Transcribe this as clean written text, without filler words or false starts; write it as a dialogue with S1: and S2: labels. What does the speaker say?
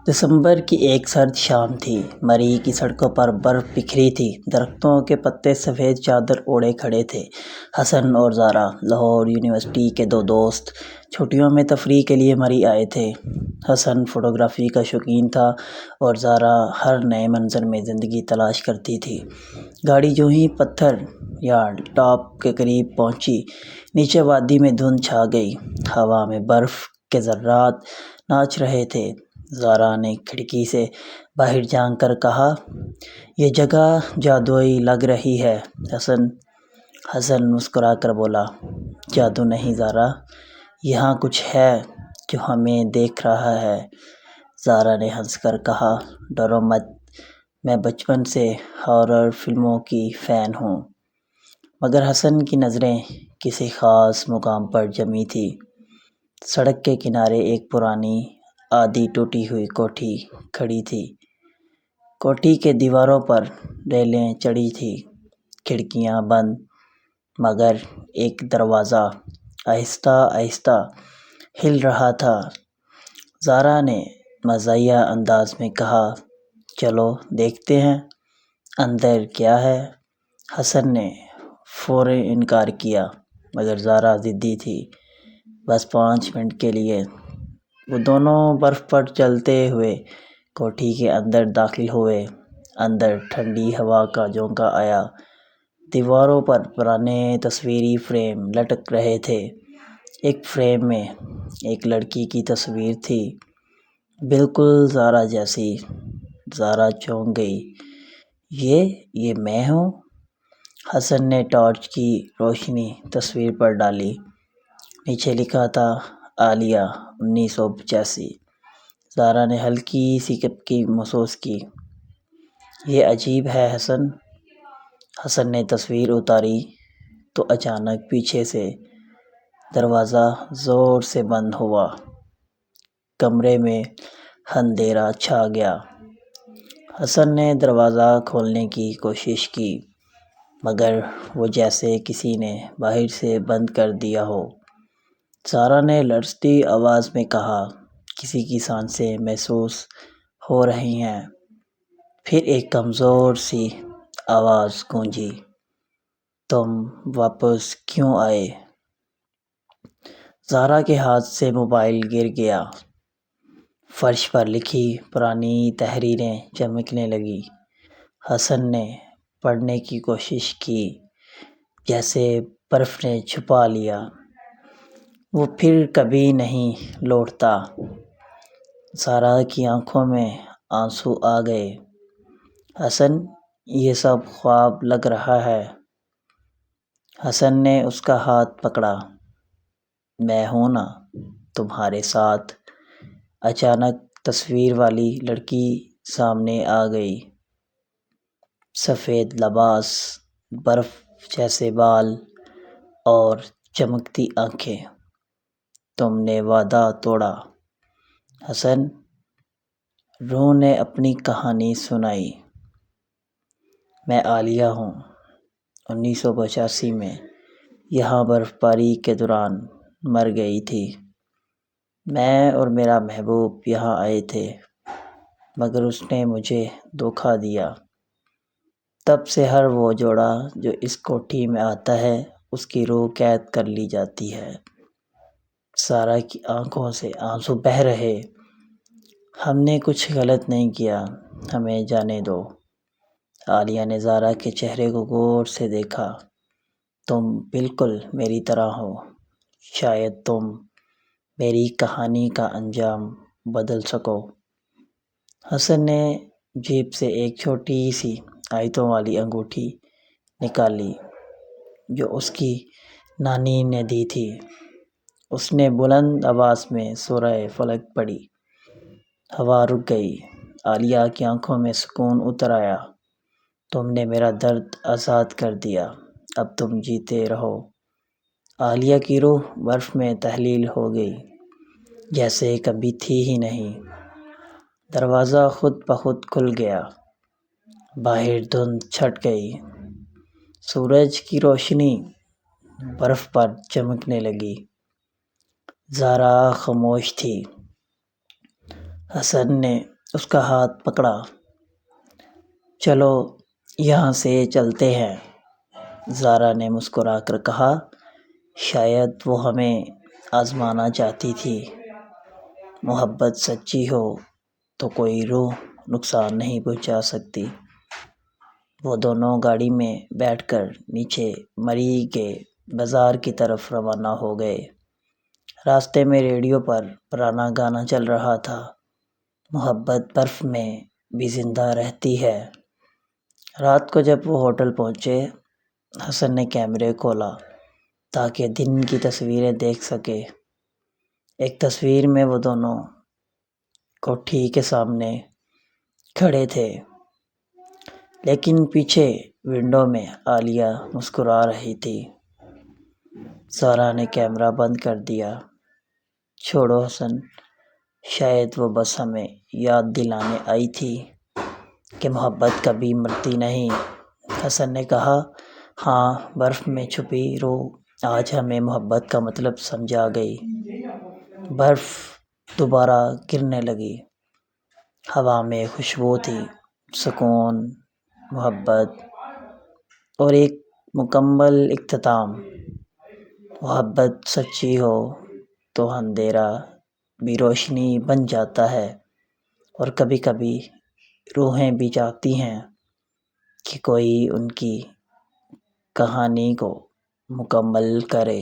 S1: دسمبر کی ایک سرد شام تھی۔ مری کی سڑکوں پر برف بکھری تھی، درختوں کے پتے سفید چادر اوڑھے کھڑے تھے۔ حسن اور زارا، لاہور یونیورسٹی کے دو دوست، چھٹیوں میں تفریح کے لیے مری آئے تھے۔ حسن فوٹوگرافی کا شوقین تھا اور زارا ہر نئے منظر میں زندگی تلاش کرتی تھی۔ گاڑی جوں ہی پتھر یارڈ ٹاپ کے قریب پہنچی، نیچے وادی میں دھند چھا گئی، ہوا میں برف کے ذرات ناچ رہے تھے۔ زارا نے کھڑکی سے باہر جھانک کر کہا، یہ جگہ جادوئی لگ رہی ہے حسن مسکرا کر بولا، جادو نہیں زارا، یہاں کچھ ہے جو ہمیں دیکھ رہا ہے۔ زارا نے ہنس کر کہا، ڈرو مت، میں بچپن سے ہارر فلموں کی فین ہوں۔ مگر حسن کی نظریں کسی خاص مقام پر جمی تھیں۔ سڑک کے کنارے ایک پرانی آدھی ٹوٹی ہوئی کوٹھی کھڑی تھی۔ کوٹھی کے دیواروں پر ریلیں چڑھی تھیں، کھڑکیاں بند، مگر ایک دروازہ آہستہ آہستہ ہل رہا تھا۔ زارا نے مزاحیہ انداز میں کہا، چلو دیکھتے ہیں اندر کیا ہے۔ حسن نے فوراً انکار کیا، مگر زارا ضدی تھی۔ بس 5 منٹ کے لیے۔ وہ دونوں برف پر چلتے ہوئے کوٹھی کے اندر داخل ہوئے۔ اندر ٹھنڈی ہوا کا جھونکا آیا۔ دیواروں پر پرانے تصویری فریم لٹک رہے تھے۔ ایک فریم میں ایک لڑکی کی تصویر تھی، بالکل زارا جیسی۔ زارا چونک گئی، یہ میں ہوں؟ حسن نے ٹارچ کی روشنی تصویر پر ڈالی۔ نیچے لکھا تھا، عالیہ 1985۔ زارا نے ہلکی سی کنپی محسوس کی۔ یہ عجیب ہے حسن۔ حسن نے تصویر اتاری تو اچانک پیچھے سے دروازہ زور سے بند ہوا۔ کمرے میں اندھیرا چھا گیا۔ حسن نے دروازہ کھولنے کی کوشش کی، مگر وہ جیسے کسی نے باہر سے بند کر دیا ہو۔ زارا نے لرزتی آواز میں کہا، کسی کی سانسیں محسوس ہو رہی ہیں۔ پھر ایک کمزور سی آواز گونجی، تم واپس کیوں آئے؟ زارا کے ہاتھ سے موبائل گر گیا۔ فرش پر لکھی پرانی تحریریں چمکنے لگیں۔ حسن نے پڑھنے کی کوشش کی، جیسے برف نے چھپا لیا، وہ پھر کبھی نہیں لوٹتا۔ زارا کی آنکھوں میں آنسو آ گئے۔ حسن، یہ سب خواب لگ رہا ہے۔ حسن نے اس کا ہاتھ پکڑا، میں ہوں نا تمہارے ساتھ۔ اچانک تصویر والی لڑکی سامنے آ گئی، سفید لباس، برف جیسے بال اور چمکتی آنکھیں۔ تم نے وعدہ توڑا حسن۔ روح نے اپنی کہانی سنائی، میں عالیہ ہوں، 1985 میں یہاں برف باری کے دوران مر گئی تھی۔ میں اور میرا محبوب یہاں آئے تھے، مگر اس نے مجھے دھوکہ دیا۔ تب سے ہر وہ جوڑا جو اس کوٹھی میں آتا ہے، اس کی روح قید کر لی جاتی ہے۔ زارا کی آنکھوں سے آنسو بہہ رہے، ہم نے کچھ غلط نہیں کیا، ہمیں جانے دو۔ عالیہ نے زارا کے چہرے کو غور سے دیکھا، تم بالکل میری طرح ہو، شاید تم میری کہانی کا انجام بدل سکو۔ حسن نے جیب سے ایک چھوٹی سی آیتوں والی انگوٹھی نکالی جو اس کی نانی نے دی تھی۔ اس نے بلند آواز میں سورہ فلق پڑھی۔ ہوا رک گئی۔ عالیہ کی آنکھوں میں سکون اتر آیا، تم نے میرا درد آزاد کر دیا، اب تم جیتے رہو۔ عالیہ کی روح برف میں تحلیل ہو گئی، جیسے کبھی تھی ہی نہیں۔ دروازہ خود بخود کھل گیا، باہر دھند چھٹ گئی، سورج کی روشنی برف پر چمکنے لگی۔ زارا خاموش تھی۔ حسن نے اس کا ہاتھ پکڑا۔ چلو یہاں سے چلتے ہیں، زارا نے مسکرا کر کہا۔ شاید وہ ہمیں آزمانا چاہتی تھی۔ محبت سچی ہو تو کوئی روح نقصان نہیں پہنچا سکتی۔ وہ دونوں گاڑی میں بیٹھ کر نیچے مری کے بازار کی طرف روانہ ہو گئے۔ راستے میں ریڈیو پر پرانا گانا چل رہا تھا، محبت برف میں بھی زندہ رہتی ہے۔ رات کو جب وہ ہوٹل پہنچے، حسن نے کیمرے کھولا تاکہ دن کی تصویریں دیکھ سکے۔ ایک تصویر میں وہ دونوں کوٹھی کے سامنے کھڑے تھے، لیکن پیچھے ونڈو میں عالیہ مسکرا رہی تھی۔ زارا نے کیمرہ بند کر دیا۔ چھوڑو حسن، شاید وہ بس ہمیں یاد دلانے آئی تھی کہ محبت کبھی مرتی نہیں۔ حسن نے کہا، ہاں، برف میں چھپی روح آج ہمیں محبت کا مطلب سمجھا گئی۔ برف دوبارہ گرنے لگی۔ ہوا میں خوشبو تھی، سکون، محبت اور ایک مکمل اختتام۔ محبت سچی ہو تو اندھیرا بھی روشنی بن جاتا ہے، اور کبھی کبھی روحیں بھی چاہتی ہیں کہ کوئی ان کی کہانی کو مکمل کرے۔